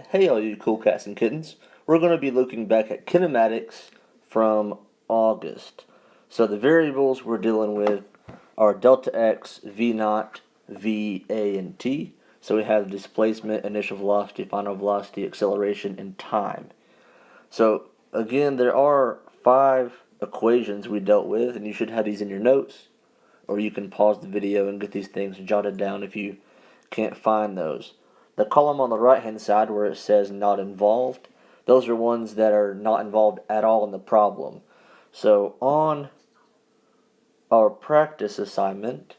Hey all you cool cats and kittens. We're going to be looking back at kinematics from August. So the variables we're dealing with are delta x, v naught, v, a, and t. So we have displacement, initial velocity, final velocity, acceleration, and time. So again, there are 5 equations we dealt with, and you should have these in your notes, or you can pause the video and get these things jotted down if you can't find those. The column on the right hand side where it says not involved, those are ones that are not involved at all in the problem. So on our practice assignment,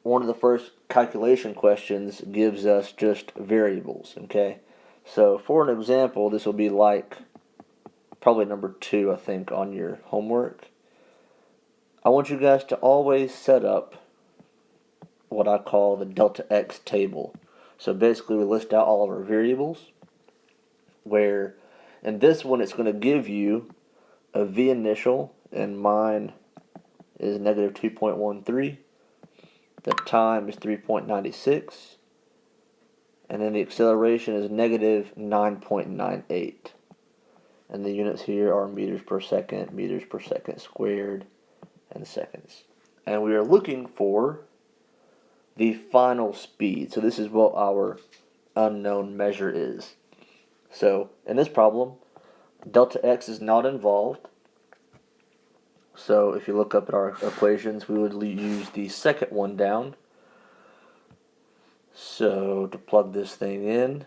one of the first calculation questions gives us just variables, okay? So for an example, this will be like probably number 2, I think, on your homework. I want you guys to always set up what I call the delta x table. So basically we list out all of our variables, where in this one it's going to give you a v initial, and mine is negative 2.13, the time is 3.96, and then the acceleration is negative 9.98, and the units here are meters per second squared, and seconds. And we are looking for the final speed. So this is what our unknown measure is. So in this problem, delta x is not involved. So if you look up at our equations, we would use the second one down. So to plug this thing in,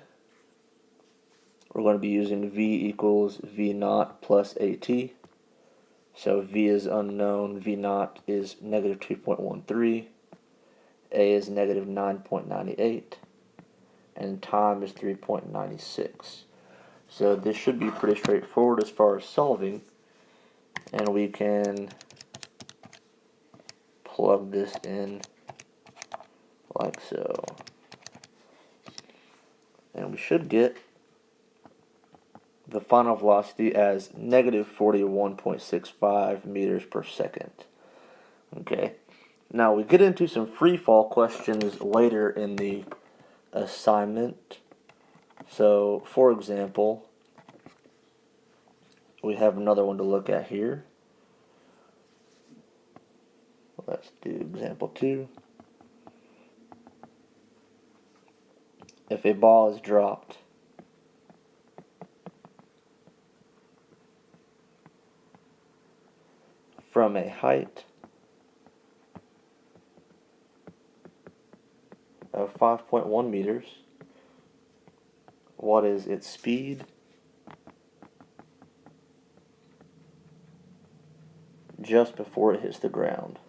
we're going to be using v equals v naught plus at. So v is unknown, v naught is negative 2.13. A is negative 9.98, and time is 3.96. So this should be pretty straightforward as far as solving, and we can plug this in like so. And we should get the final velocity as negative 41.65 meters per second. Okay. Now we get into some free fall questions later in the assignment. So, for example, we have another one to look at here. Let's do example 2. If a ball is dropped from a height of 5.1 meters, what is its speed just before it hits the ground?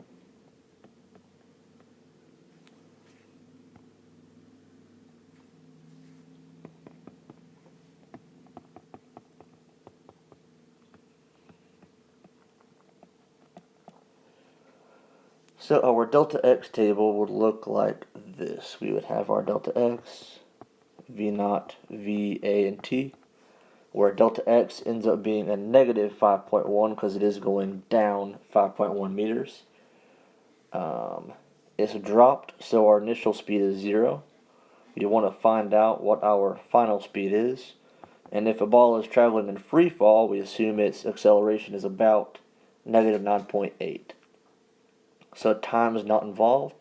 So our delta x table would look like this. We would have our delta x, v naught, v, a, and t, where delta x ends up being a negative 5.1 because it is going down 5.1 meters. It's dropped, so our initial speed is 0. You want to find out what our final speed is, and if a ball is traveling in free fall, we assume its acceleration is about negative 9.8. So time is not involved.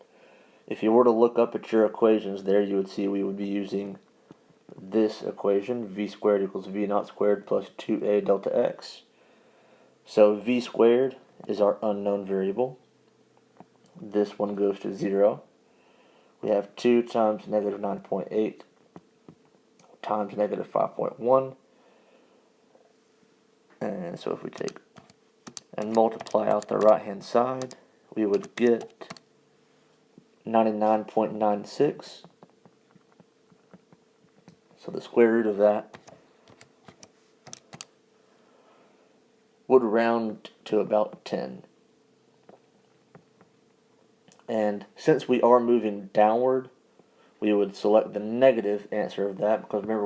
If you were to look up at your equations there, you would see we would be using this equation, v squared equals v naught squared plus 2a delta x. So v squared is our unknown variable. This one goes to 0. We have 2 times negative 9.8 times negative 5.1. And so if we take and multiply out the right hand side, we would get 99.96. So the square root of that would round to about 10. And since we are moving downward, we would select the negative answer of that, because remember,